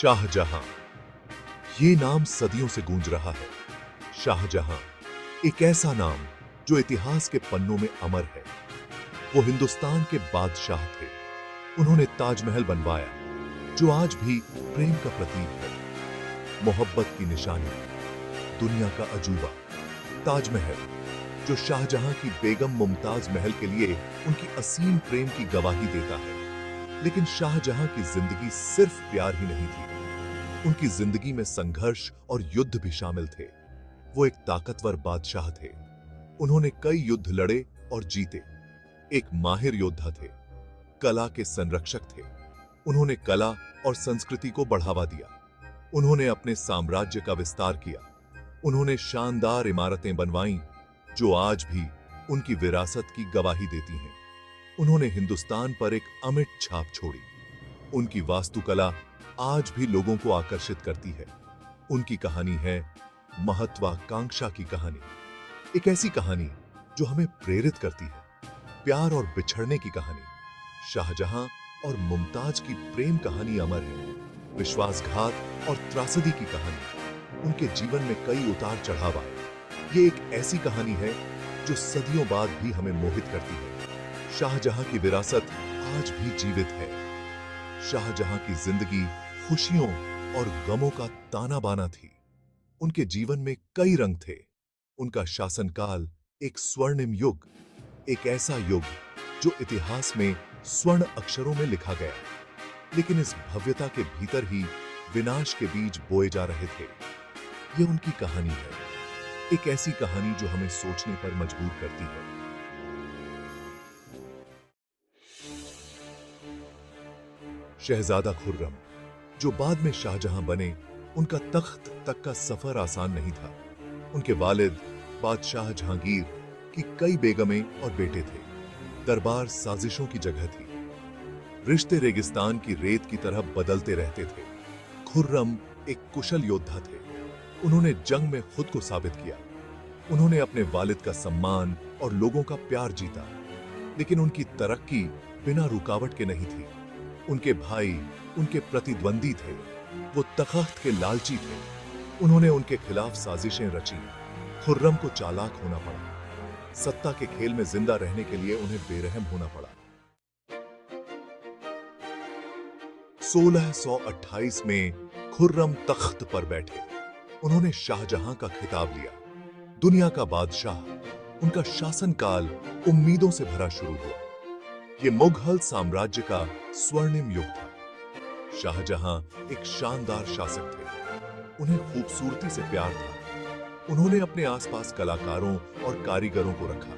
शाहजहां, ये नाम सदियों से गूंज रहा है। शाहजहां एक ऐसा नाम जो इतिहास के पन्नों में अमर है। वो हिंदुस्तान के बादशाह थे। उन्होंने ताजमहल बनवाया, जो आज भी प्रेम का प्रतीक है, मोहब्बत की निशानी, दुनिया का अजूबा। ताजमहल, जो शाहजहां की बेगम मुमताज महल के लिए उनकी असीम प्रेम की गवाही देता है। लेकिन शाहजहां की जिंदगी सिर्फ प्यार ही नहीं थी। उनकी जिंदगी में संघर्ष और युद्ध भी शामिल थे। वो एक ताकतवर बादशाह थे। उन्होंने कई युद्ध लड़े और जीते। एक माहिर योद्धा थे, कला के संरक्षक थे। उन्होंने कला और संस्कृति को बढ़ावा दिया। उन्होंने अपने साम्राज्य का विस्तार किया। उन्होंने शानदार इमारतें बनवाईं, जो आज भी उनकी विरासत की गवाही देती हैं। उन्होंने हिंदुस्तान पर एक अमिट छाप छोड़ी। उनकी वास्तुकला आज भी लोगों को आकर्षित करती है। उनकी कहानी है महत्वाकांक्षा की कहानी, एक ऐसी कहानी जो हमें प्रेरित करती है। प्यार और बिछड़ने की कहानी। शाहजहां और मुमताज की प्रेम कहानी अमर है। विश्वासघात और त्रासदी की कहानी। उनके जीवन में कई उतार चढ़ाव आए। ये एक ऐसी कहानी है जो सदियों बाद भी हमें मोहित करती है। शाहजहां की विरासत आज भी जीवित है। शाहजहां की जिंदगी खुशियों और गमों का ताना बाना थी। उनके जीवन में कई रंग थे। उनका शासनकाल एक स्वर्णिम युग, एक ऐसा युग जो इतिहास में स्वर्ण अक्षरों में लिखा गया। लेकिन इस भव्यता के भीतर ही विनाश के बीज बोए जा रहे थे। ये उनकी कहानी है, एक ऐसी कहानी जो हमें सोचने पर मजबूर करती है। शहजादा खुर्रम, जो बाद में शाहजहां बने, उनका तख्त तक का सफर आसान नहीं था। उनके वालिद बादशाह जहांगीर की कई बेगमें और बेटे थे। दरबार साजिशों की जगह थी। रिश्ते रेगिस्तान की रेत की तरह बदलते रहते थे। खुर्रम एक कुशल योद्धा थे। उन्होंने जंग में खुद को साबित किया। उन्होंने अपने वालिद का सम्मान और लोगों का प्यार जीता। लेकिन उनकी तरक्की बिना रुकावट के नहीं थी। उनके भाई उनके प्रतिद्वंदी थे। वो तख्त के लालची थे। उन्होंने उनके खिलाफ साजिशें रची। खुर्रम को चालाक होना पड़ा। सत्ता के खेल में जिंदा रहने के लिए उन्हें बेरहम होना पड़ा। 1628 में खुर्रम तख्त पर बैठे। उन्होंने शाहजहां का खिताब लिया, दुनिया का बादशाह। उनका शासनकाल उम्मीदों से भरा शुरू हुआ। ये मुगल साम्राज्य का स्वर्णिम युग था। शाहजहां एक शानदार शासक थे। उन्हें खूबसूरती से प्यार था। उन्होंने अपने आसपास कलाकारों और कारीगरों को रखा।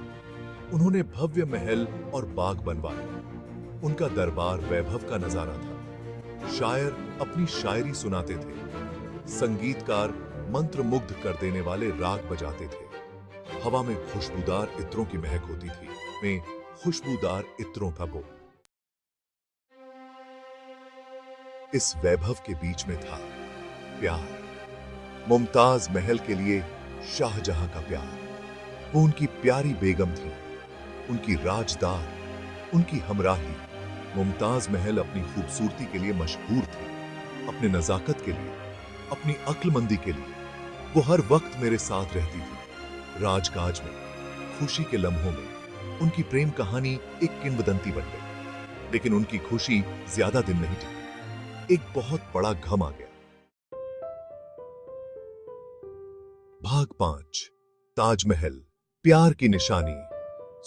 उन्होंने भव्य महल और बाग बनवाए। उनका दरबार वैभव का नजारा था। शायर अपनी शायरी सुनाते थे। संगीतकार मंत्रमुग्ध कर देने वाले राग बजाते थे। हवा में खुशबूदार इत्रों की महक होती थी। में खुशबूदार इत्रों का बो। इस वैभव के बीच में था प्यार। मुमताज महल के लिए शाहजहां का प्यार। वो उनकी प्यारी बेगम थी, उनकी राजदार, उनकी हमराही। मुमताज महल अपनी खूबसूरती के लिए मशहूर थी, अपने नजाकत के लिए, अपनी अक्लमंदी के लिए। वो हर वक्त मेरे साथ रहती थी। राजकाज में, खुशी के लम्हों में। उनकी प्रेम कहानी एक किंवदंती बन गई। लेकिन उनकी खुशी ज्यादा दिन नहीं टिकी। एक बहुत बड़ा गम आ गया। भाग 5, ताजमहल, प्यार की निशानी।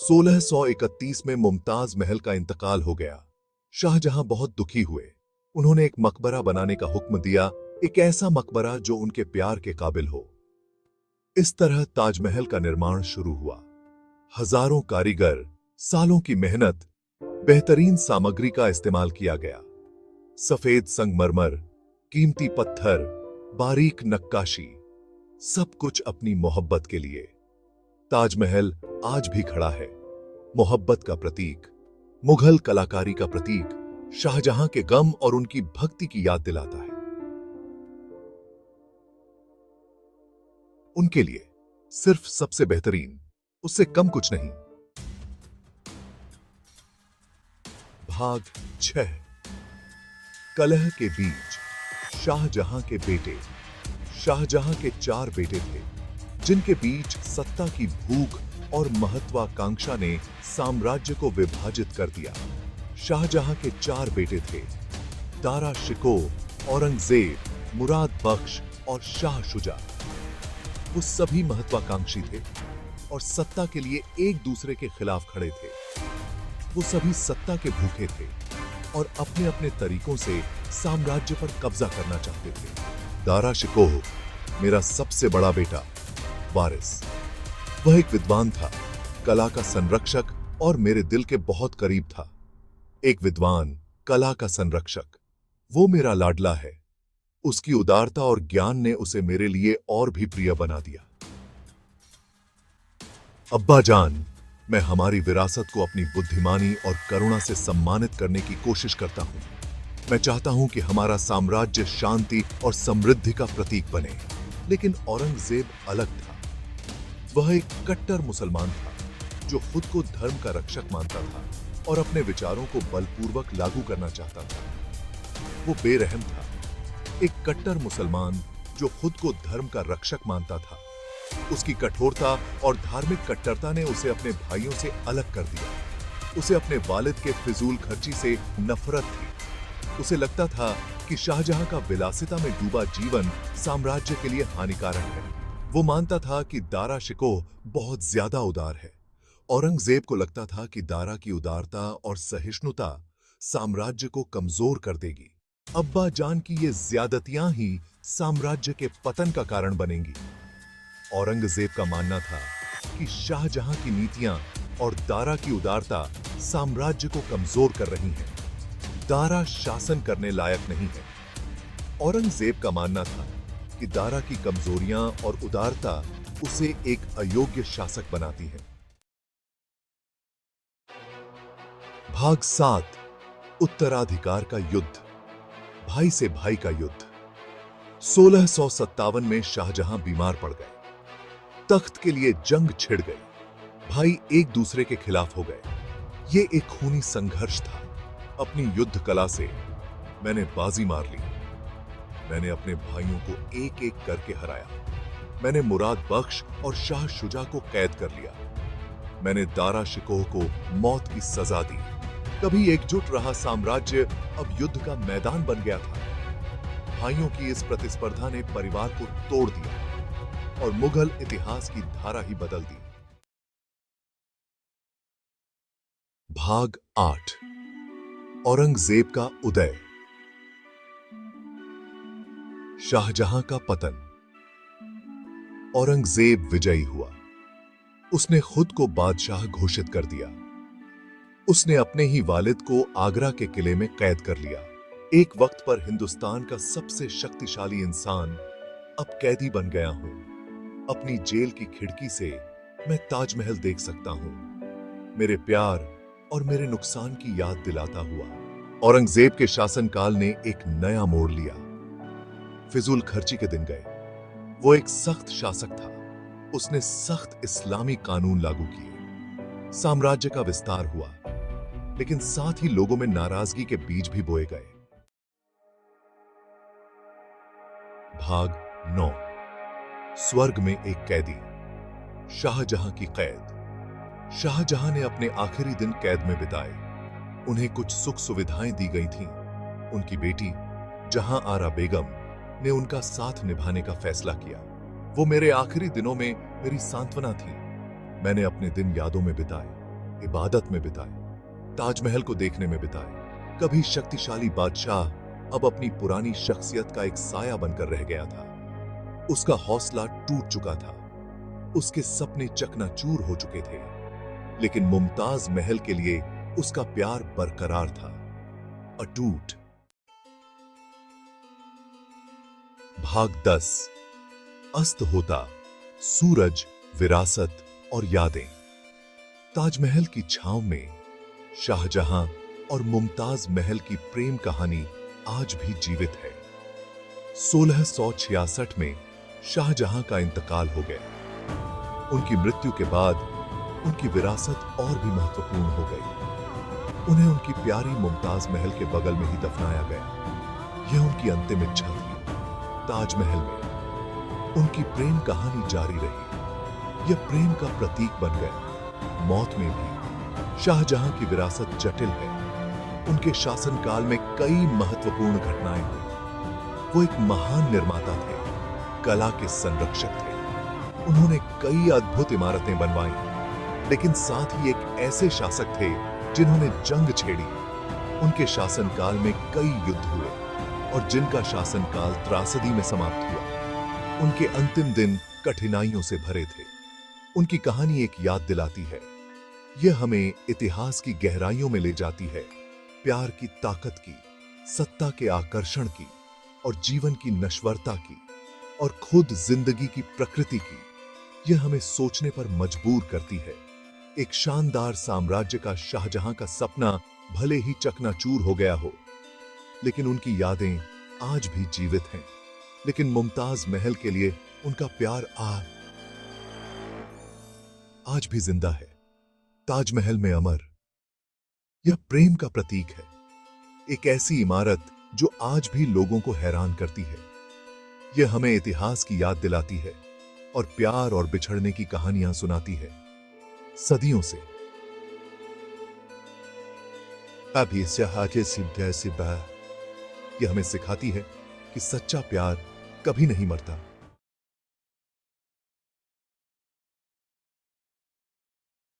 1631 में मुमताज महल का इंतकाल हो गया। शाहजहां बहुत दुखी हुए। उन्होंने एक मकबरा बनाने का हुक्म दिया, एक ऐसा मकबरा जो उनके प्यार के काबिल हो। इस तरह ताजमहल का निर्माण शुरू हुआ। हजारों कारीगर, सालों की मेहनत, बेहतरीन सामग्री का इस्तेमाल किया गया। सफेद संगमरमर, कीमती पत्थर, बारीक नक्काशी, सब कुछ अपनी मोहब्बत के लिए। ताजमहल आज भी खड़ा है, मोहब्बत का प्रतीक, मुगल कलाकारी का प्रतीक। शाहजहां के गम और उनकी भक्ति की याद दिलाता है। उनके लिए सिर्फ सबसे बेहतरीन, उससे कम कुछ नहीं। भाग 6, कलह के बीच। शाहजहां के बेटे। शाहजहां के 4 बेटे थे, जिनके बीच सत्ता की भूख और महत्वाकांक्षा ने साम्राज्य को विभाजित कर दिया। शाहजहां के 4 बेटे थे, दारा शिकोह, औरंगजेब, मुराद बख्श और शाह शुजा। वो सभी महत्वाकांक्षी थे और सत्ता के लिए एक दूसरे के खिलाफ खड़े थे। वो सभी सत्ता के भूखे थे और अपने अपने तरीकों से साम्राज्य पर कब्जा करना चाहते थे। दारा शिकोह, मेरा सबसे बड़ा बेटा, वारिस। वह एक विद्वान था, कला का संरक्षक और मेरे दिल के बहुत करीब था। एक विद्वान, कला का संरक्षक, वो मेरा लाडला है। उसकी उदारता और ज्ञान ने उसे मेरे लिए और भी प्रिय बना दिया। अब्बा जान, मैं हमारी विरासत को अपनी बुद्धिमानी और करुणा से सम्मानित करने की कोशिश करता हूं। मैं चाहता हूं कि हमारा साम्राज्य शांति और समृद्धि का प्रतीक बने। लेकिन औरंगजेब अलग था। वह एक कट्टर मुसलमान था जो खुद को धर्म का रक्षक मानता था और अपने विचारों को बलपूर्वक लागू करना चाहता था। वो बेरहम था। एक कट्टर मुसलमान जो खुद को धर्म का रक्षक मानता था। उसकी कठोरता और धार्मिक कट्टरता ने उसे अपने भाइयों से अलग कर दिया। उसे अपने वालिद के फिजूल खर्ची से नफरत थी। उसे लगता था कि शाहजहां का विलासिता में डूबा जीवन साम्राज्य के लिए हानिकारक है। वो मानता था कि दारा शिकोह बहुत ज्यादा उदार है। औरंगजेब को लगता था कि दारा की उदारता और सहिष्णुता साम्राज्य को कमजोर कर देगी। अब्बा जान की ये ज्यादतियां ही साम्राज्य के पतन का कारण बनेंगी। औरंगजेब का मानना था कि शाहजहां की नीतियां और दारा की उदारता साम्राज्य को कमजोर कर रही हैं। दारा शासन करने लायक नहीं है। औरंगजेब का मानना था कि दारा की कमजोरियां और उदारता उसे एक अयोग्य शासक बनाती हैं। भाग 7, उत्तराधिकार का युद्ध, भाई से भाई का युद्ध। 1657 में शाहजहां बीमार पड़ गए। तख्त के लिए जंग छिड़ गई। भाई एक दूसरे के खिलाफ हो गए। ये एक खूनी संघर्ष था। अपनी युद्ध कला से मैंने बाजी मार ली। मैंने अपने भाइयों को एक एक करके हराया। मैंने मुराद बख्श और शाह शुजा को कैद कर लिया। मैंने दारा शिकोह को मौत की सजा दी। कभी एकजुट रहा साम्राज्य अब युद्ध का मैदान बन गया था। भाइयों की इस प्रतिस्पर्धा ने परिवार को तोड़ दिया और मुगल इतिहास की धारा ही बदल दी। भाग 8, औरंगजेब का उदय, शाहजहां का पतन। औरंगजेब विजयी हुआ। उसने खुद को बादशाह घोषित कर दिया। उसने अपने ही वालिद को आगरा के किले में कैद कर लिया। एक वक्त पर हिंदुस्तान का सबसे शक्तिशाली इंसान अब कैदी बन गया हूं। अपनी जेल की खिड़की से मैं ताजमहल देख सकता हूं, मेरे प्यार और मेरे नुकसान की याद दिलाता हुआ। औरंगजेब के शासनकाल ने एक नया मोड़ लिया। फिजूल खर्ची के दिन गए। वो एक सख्त शासक था। उसने सख्त इस्लामी कानून लागू किए। साम्राज्य का विस्तार हुआ, लेकिन साथ ही लोगों में नाराजगी के बीज भी बोए गए। भाग 9, स्वर्ग में एक कैदी, शाहजहां की कैद। शाहजहां ने अपने आखिरी दिन कैद में बिताए। उन्हें कुछ सुख सुविधाएं दी गई थीं। उनकी बेटी जहां आरा बेगम ने उनका साथ निभाने का फैसला किया। वो मेरे आखिरी दिनों में मेरी सांत्वना थी। मैंने अपने दिन यादों में बिताए, इबादत में बिताए, ताजमहल को देखने में बिताए। कभी शक्तिशाली बादशाह अब अपनी पुरानी शख्सियत का एक साया बनकर रह गया था। उसका हौसला टूट चुका था। उसके सपने चकनाचूर हो चुके थे, लेकिन मुमताज महल के लिए उसका प्यार बरकरार था, अटूट। भाग 10, अस्त होता, सूरज, विरासत और यादें। ताजमहल की छांव में शाहजहां और मुमताज महल की प्रेम कहानी आज भी जीवित है। 1666 में शाहजहां का इंतकाल हो गया। उनकी मृत्यु के बाद उनकी विरासत और भी महत्वपूर्ण हो गई। उन्हें उनकी प्यारी मुमताज महल के बगल में ही दफनाया गया। यह उनकी अंतिम इच्छा थी। ताजमहल में उनकी प्रेम कहानी जारी रही। यह प्रेम का प्रतीक बन गया। मौत में भी शाहजहां की विरासत जटिल है। उनके शासनकाल में कई महत्वपूर्ण घटनाएं हुई। वो एक महान निर्माता थे, कला के संरक्षक थे। उन्होंने कई अद्भुत इमारतें बनवाई, लेकिन साथ ही एक ऐसे शासक थे जिन्होंने जंग छेड़ी। उनके शासनकाल में कई युद्ध हुए और जिनका शासनकाल त्रासदी में समाप्त हुआ। उनके अंतिम दिन कठिनाइयों से भरे थे। उनकी कहानी एक याद दिलाती है। यह हमें इतिहास की गहराइयों में ले जाती है, प्यार की ताकत की, सत्ता के आकर्षण की और जीवन की नश्वरता की और खुद जिंदगी की प्रकृति की। यह हमें सोचने पर मजबूर करती है। एक शानदार साम्राज्य का शाहजहां का सपना भले ही चकनाचूर हो गया हो, लेकिन उनकी यादें आज भी जीवित हैं। लेकिन मुमताज महल के लिए उनका प्यार आज भी जिंदा है, ताजमहल में अमर। यह प्रेम का प्रतीक है, एक ऐसी इमारत जो आज भी लोगों को हैरान करती है। यह हमें इतिहास की याद दिलाती है और प्यार और बिछड़ने की कहानियां सुनाती है सदियों से। अभी यह हमें सिखाती है कि सच्चा प्यार कभी नहीं मरता।